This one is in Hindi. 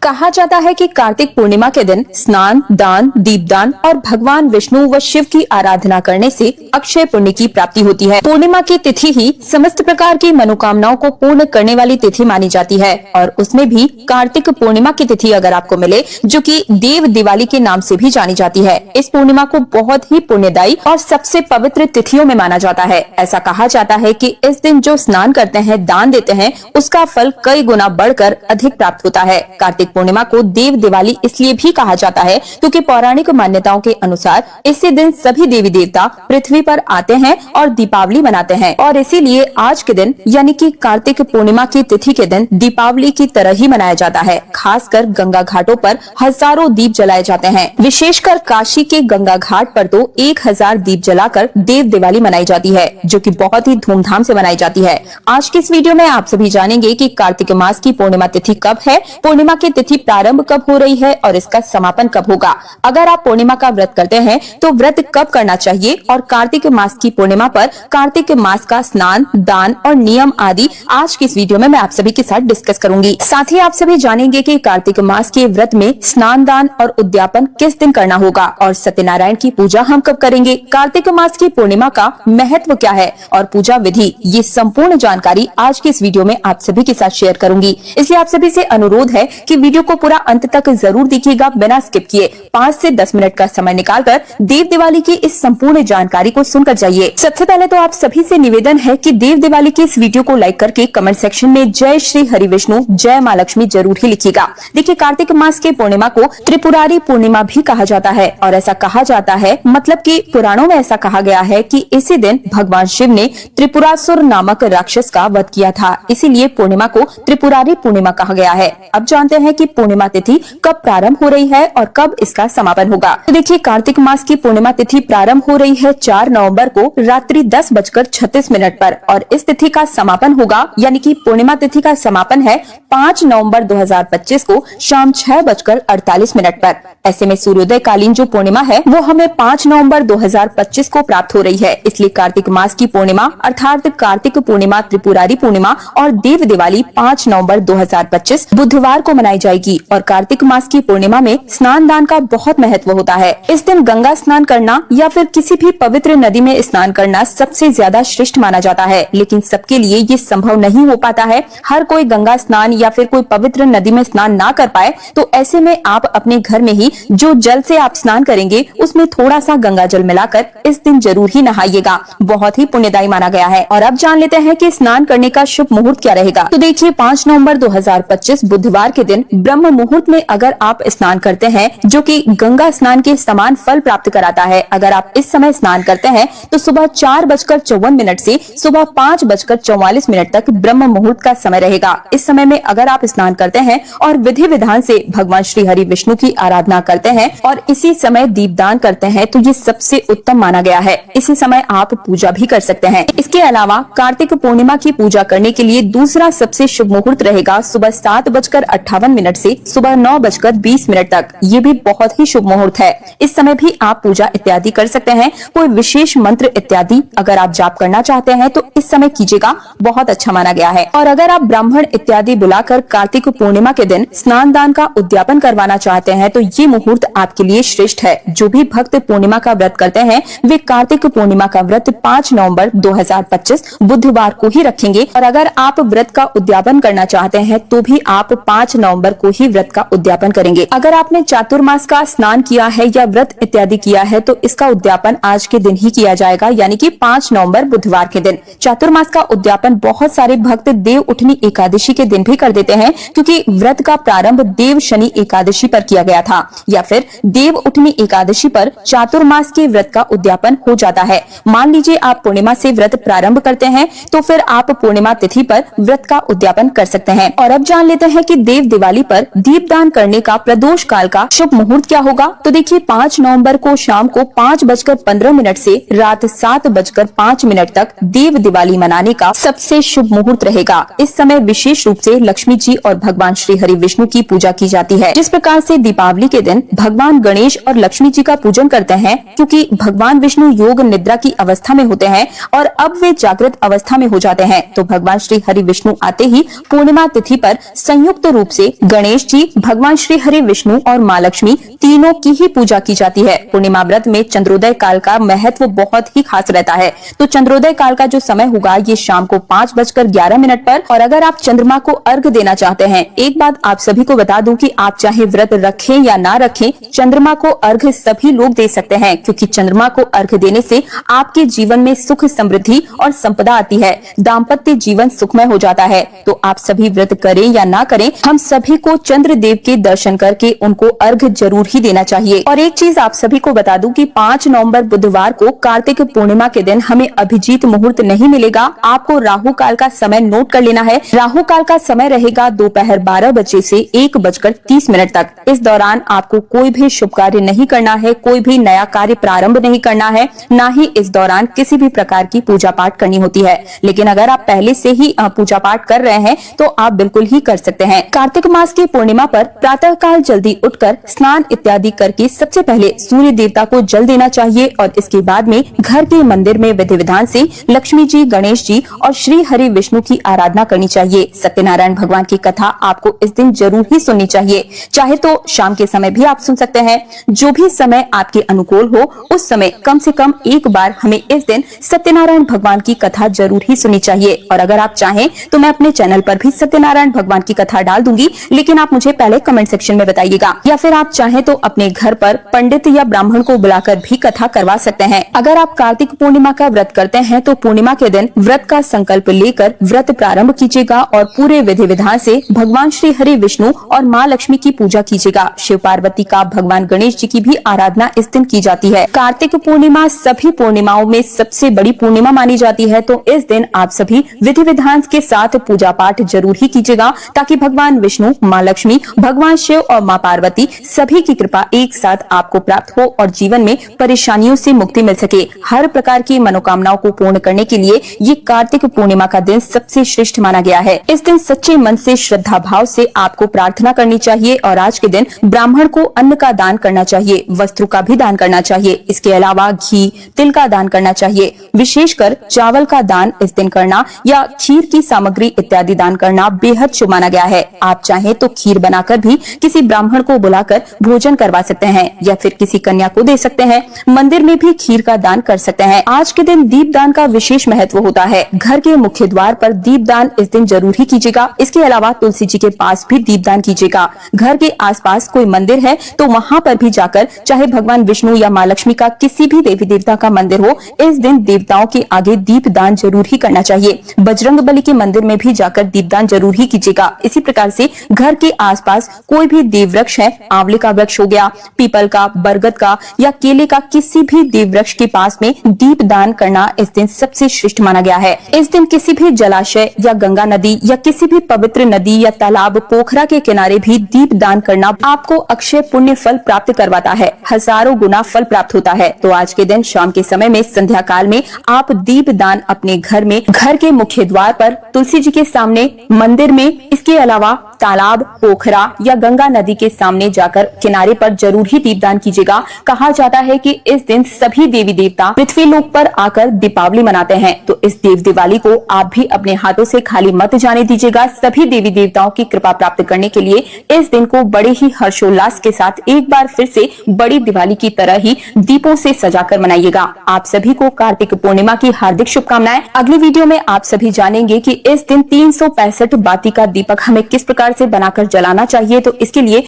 कहा जाता है कि कार्तिक पूर्णिमा के दिन स्नान, दान, दीपदान और भगवान विष्णु व शिव की आराधना करने से अक्षय पुण्य की प्राप्ति होती है। पूर्णिमा की तिथि ही समस्त प्रकार की मनोकामनाओं को पूर्ण करने वाली तिथि मानी जाती है और उसमें भी कार्तिक पूर्णिमा की तिथि अगर आपको मिले, जो कि देव दिवाली के नाम से भी जानी जाती है, इस पूर्णिमा को बहुत ही पुण्यदायी और सबसे पवित्र तिथियों में माना जाता है। ऐसा कहा जाता है कि इस दिन जो स्नान करते हैं, दान देते हैं, उसका फल कई गुना बढ़कर अधिक प्राप्त होता है। कार्तिक पूर्णिमा को देव दिवाली इसलिए भी कहा जाता है क्योंकि पौराणिक मान्यताओं के अनुसार इसी दिन सभी देवी देवता पृथ्वी पर आते हैं और दीपावली मनाते हैं और इसीलिए आज के दिन यानी कि कार्तिक पूर्णिमा की तिथि के दिन दीपावली की तरह ही मनाया जाता है। खासकर गंगा घाटों पर हजारों दीप जलाए जाते हैं। विशेषकर काशी के गंगा घाट पर तो 1000 दीप जलाकर देव दिवाली मनाई जाती है, जो कि बहुत ही धूमधाम से मनाई जाती है। आज की इस वीडियो में आप सभी जानेंगे कि कार्तिक मास की पूर्णिमा तिथि कब है, पूर्णिमा की तिथि प्रारंभ कब हो रही है और इसका समापन कब होगा। अगर आप पूर्णिमा का व्रत करते हैं तो व्रत कब करना चाहिए और कार्तिक मास की पूर्णिमा पर कार्तिक मास का स्नान, दान और नियम आदि आज की इस वीडियो में मैं आप सभी के साथ डिस्कस करूंगी। साथ ही आप सभी जानेंगे कि कार्तिक मास के व्रत में स्नान, दान और उद्यापन किस दिन करना होगा और सत्यनारायण की पूजा हम कब करेंगे। कार्तिक मास की पूर्णिमा का महत्व क्या है और पूजा विधि, ये संपूर्ण जानकारी आज की इस वीडियो में आप सभी के साथ शेयर करूंगी। इसलिए आप सभी से अनुरोध है कि वीडियो को पूरा अंत तक जरूर देखिएगा, बिना स्किप किए 5 से 10 मिनट का समय निकालकर देव दिवाली की इस संपूर्ण जानकारी को सुनकर जाइए। सबसे पहले तो आप सभी से निवेदन है कि देव दिवाली की इस वीडियो को लाइक करके कमेंट सेक्शन में जय श्री हरि विष्णु, जय माँ लक्ष्मी जरूर ही लिखिएगा। देखिए, कार्तिक मास के पूर्णिमा को त्रिपुरारी पूर्णिमा भी कहा जाता है और ऐसा कहा जाता है, मतलब कि पुराणों में ऐसा कहा गया है कि इसी दिन भगवान शिव ने त्रिपुरासुर नामक राक्षस का वध किया था, इसीलिए पूर्णिमा को त्रिपुरारी पूर्णिमा कहा गया है। अब जानते हैं कि पूर्णिमा तिथि कब प्रारंभ हो रही है और कब इसका समापन होगा। तो देखिए, कार्तिक मास की पूर्णिमा तिथि प्रारंभ हो रही है 4 नवंबर को रात्रि 10:36 पर और इस तिथि का समापन होगा, यानी कि पूर्णिमा तिथि का समापन है 5 नवंबर 2025 को शाम 6:48 पर। ऐसे में सूर्योदय कालीन जो पूर्णिमा है वो हमें 5 नवंबर 2025 को प्राप्त हो रही है। इसलिए कार्तिक मास की पूर्णिमा अर्थात कार्तिक पूर्णिमा, त्रिपुरारी पूर्णिमा और देव दिवाली 5 नवंबर 2025 बुधवार को मनाई जाएगी। और कार्तिक मास की पूर्णिमा में स्नान दान का बहुत महत्व होता है। इस दिन गंगा स्नान करना या फिर किसी भी पवित्र नदी में स्नान करना सबसे ज्यादा श्रेष्ठ माना जाता है, लेकिन सबके लिए ये संभव नहीं हो पाता है। हर कोई गंगा स्नान या फिर कोई पवित्र नदी में स्नान ना कर पाए, तो ऐसे में आप अपने घर में ही जो जल से आप स्नान करेंगे उसमें थोड़ा सा गंगा जल मिलाकर इस दिन जरूर ही नहाइएगा, बहुत ही पुण्यदायी माना गया है। और अब जान लेते हैं कि स्नान करने का शुभ मुहूर्त क्या रहेगा। तो देखिए, 5 नवंबर 2025 बुधवार के दिन ब्रह्म मुहूर्त में अगर आप स्नान करते हैं, जो कि गंगा स्नान के समान फल प्राप्त कराता है, अगर आप इस समय स्नान करते हैं तो सुबह 4:54 से सुबह 5:44 तक ब्रह्म मुहूर्त का समय रहेगा। इस समय में अगर आप स्नान करते हैं और विधि विधान से भगवान श्री हरि विष्णु की आराधना करते हैं और इसी समय दीपदान करते हैं तो ये सबसे उत्तम माना गया है। इसी समय आप पूजा भी कर सकते हैं। इसके अलावा कार्तिक पूर्णिमा की पूजा करने के लिए दूसरा सबसे शुभ मुहूर्त रहेगा सुबह 7:58 से सुबह 9:20 तक। ये भी बहुत ही शुभ मुहूर्त है। इस समय भी आप पूजा इत्यादि कर सकते हैं। कोई विशेष मंत्र इत्यादि अगर आप जाप करना चाहते हैं तो इस समय कीजिएगा, बहुत अच्छा माना गया है। और अगर आप ब्राह्मण इत्यादि बुलाकर कार्तिक पूर्णिमा के दिन स्नान दान का उद्यापन करवाना चाहते हैं तो ये मुहूर्त आपके लिए श्रेष्ठ है। जो भी भक्त पूर्णिमा का व्रत करते हैं वे कार्तिक पूर्णिमा का व्रत 5 नवंबर 2025 बुधवार को ही रखेंगे। और अगर आप व्रत का उद्यापन करना चाहते हैं तो भी आप 5 नवंबर को ही व्रत का उद्यापन करेंगे। अगर आपने चातुर्मास का स्नान किया है या व्रत इत्यादि किया है तो इसका उद्यापन आज के दिन ही किया जाएगा, यानी कि 5 नवंबर बुधवार के दिन। चातुर्मास का उद्यापन बहुत सारे भक्त देव उठनी एकादशी के दिन भी कर देते हैं, क्योंकि व्रत का प्रारंभ देव शनि एकादशी पर किया गया था या फिर देव उठनी एकादशी पर चातुर्मास के व्रत का उद्यापन हो जाता है। मान लीजिए आप पूर्णिमा से व्रत प्रारंभ करते हैं तो फिर आप पूर्णिमा तिथि पर व्रत का उद्यापन कर सकते हैं। और अब जान लेते हैं कि देव दिवाली पर दीपदान करने का प्रदोष काल का शुभ मुहूर्त क्या होगा। तो देखिए, 5 नवंबर को शाम को 5:15 से रात 7:05 तक देव दिवाली मनाने का सबसे शुभ मुहूर्त रहेगा। इस समय विशेष रूप से लक्ष्मी जी और भगवान श्री हरि विष्णु की पूजा की जाती है। जिस प्रकार से दीपावली के दिन भगवान गणेश और लक्ष्मी जी का पूजन करते हैं, क्योंकि भगवान विष्णु योग निद्रा की अवस्था में होते हैं और अब वे जागृत अवस्था में हो जाते हैं, तो भगवान श्री हरि विष्णु आते ही पूर्णिमा तिथि पर संयुक्त रूप से गणेश जी, भगवान श्री हरि विष्णु और माँ लक्ष्मी तीनों की ही पूजा की जाती है। पूर्णिमा व्रत में चंद्रोदय काल का महत्व बहुत ही खास रहता है। तो चंद्रोदय काल का जो समय होगा ये शाम को 5:11 पर। और अगर आप चंद्रमा को अर्घ देना चाहते हैं, एक बात आप सभी को बता दूं कि आप चाहे व्रत रखें या ना रखें, चंद्रमा को अर्घ सभी लोग दे सकते हैं, क्योंकि चंद्रमा को अर्घ देने से आपके जीवन में सुख, समृद्धि और संपदा आती है। दाम्पत्य जीवन सुखमय हो जाता है। तो आप सभी व्रत करें या ना करें, हम सभी को चंद्र देव के दर्शन करके उनको अर्घ जरूर ही देना चाहिए। और एक चीज आप सभी को बता दूं कि 5 नवंबर बुधवार को कार्तिक पूर्णिमा के दिन हमें अभिजीत मुहूर्त नहीं मिलेगा। आपको राहु काल का समय नोट कर लेना है। राहु काल का समय रहेगा दोपहर 12 बजे से 1:30 तक। इस दौरान आपको कोई भी शुभ कार्य नहीं करना है, कोई भी नया कार्य प्रारंभ नहीं करना है, न ही इस दौरान किसी भी प्रकार की पूजा पाठ करनी होती है। लेकिन अगर आप पहले से ही पूजा पाठ कर रहे हैं तो आप बिल्कुल ही कर सकते हैं। कार्तिक मास की पूर्णिमा पर प्रातः काल जल्दी उठकर स्नान इत्यादि करके सबसे पहले सूर्य देवता को जल देना चाहिए और इसके बाद में घर के मंदिर में विधि विधान से लक्ष्मी जी, गणेश जी और श्री हरि विष्णु की आराधना करनी चाहिए। सत्यनारायण भगवान की कथा आपको इस दिन जरूर ही सुननी चाहिए। चाहे तो शाम के समय भी आप सुन सकते हैं। जो भी समय आपके अनुकूल हो उस समय कम से कम एक बार हमें इस दिन सत्यनारायण भगवान की कथा जरूर ही सुननी चाहिए। और अगर आप चाहें तो मैं अपने चैनल पर भी सत्यनारायण भगवान की कथा डाल दूंगी, लेकिन आप मुझे पहले कमेंट सेक्शन में बताइएगा। या फिर आप चाहें तो अपने घर पर पंडित या ब्राह्मण को बुलाकर भी कथा करवा सकते हैं। अगर आप कार्तिक पूर्णिमा का व्रत करते हैं तो पूर्णिमा के दिन व्रत का संकल्प लेकर व्रत प्रारंभ कीजिएगा और पूरे विधि विधान से भगवान श्री हरि विष्णु और माँ लक्ष्मी की पूजा कीजिएगा। शिव पार्वती का, भगवान गणेश जी की भी आराधना इस दिन की जाती है। कार्तिक पूर्णिमा सभी पूर्णिमाओं में सबसे बड़ी पूर्णिमा मानी जाती है। तो इस दिन आप सभी विधि विधान के साथ पूजा पाठ जरूर ही कीजिएगा, ताकि भगवान विष्णु, माँ लक्ष्मी, भगवान शिव और माँ पार्वती सभी की कृपा एक साथ आपको प्राप्त हो और जीवन में परेशानियों से मुक्ति मिल सके। हर प्रकार की मनोकामनाओं को पूर्ण करने के लिए ये कार्तिक पूर्णिमा का दिन सबसे श्रेष्ठ माना गया है। इस दिन सच्चे मन से, श्रद्धा भाव से आपको प्रार्थना करनी चाहिए और आज के दिन ब्राह्मण को अन्न का दान करना चाहिए, वस्त्रों का भी दान करना चाहिए। इसके अलावा घी, तिल का दान करना चाहिए। विशेषकर चावल का दान इस दिन करना या खीर की सामग्री इत्यादि दान करना बेहद शुभ माना गया है। आप चाहें तो खीर बनाकर भी किसी ब्राह्मण को बुलाकर भोजन करवा सकते हैं या फिर किसी कन्या को दे सकते हैं। मंदिर में भी खीर का दान कर सकते हैं। आज के दिन दीप दान का विशेष महत्व होता है। घर के मुख्य द्वार पर दीप दान इस दिन जरूर ही कीजिएगा। इसके अलावा तुलसी जी के पास भी दीप दान कीजिएगा। घर के आसपास कोई मंदिर है तो वहाँ पर भी जाकर, चाहे भगवान विष्णु या माँ लक्ष्मी का किसी भी देवी देवता का मंदिर हो, इस दिन देवताओं के आगे दीप दान जरूर ही करना चाहिए। बजरंग बली के मंदिर में भी जाकर दीपदान जरूर ही कीजिएगा। इसी प्रकार से घर के आसपास कोई भी देव वृक्ष है, आंवले का वृक्ष हो गया, पीपल का, बरगद का या केले का, किसी भी देव वृक्ष के पास में दीप दान करना इस दिन सबसे श्रेष्ठ माना गया है। इस दिन किसी भी जलाशय या गंगा नदी या किसी भी पवित्र नदी या तालाब, पोखरा के किनारे भी दीप दान करना आपको अक्षय पुण्य फल प्राप्त करवाता है। हजारों गुना फल प्राप्त होता है। तो आज के दिन शाम के समय में, संध्या काल में आप दीप दान अपने घर में, घर के मुख्य द्वार पर, तुलसी जी के सामने, मंदिर में, इसके अलावा तालाब, पोखरा या गंगा नदी के सामने जाकर किनारे पर जरूर ही दीपदान कीजिएगा। कहा जाता है कि इस दिन सभी देवी देवता पृथ्वी लोक पर आकर दीपावली मनाते हैं। तो इस देव दिवाली को आप भी अपने हाथों से खाली मत जाने दीजिएगा। सभी देवी देवताओं की कृपा प्राप्त करने के लिए इस दिन को बड़े ही हर्षोल्लास के साथ एक बार फिर से बड़ी दिवाली की तरह ही दीपों से सजाकर मनाइएगा। आप सभी को कार्तिक पूर्णिमा की हार्दिक शुभकामनाएं। अगली वीडियो में आप सभी जानेंगे कि इस दिन 365 बाती का दीपक हमें किस प्रकार से बनाकर जलाना चाहिए। तो इसके लिए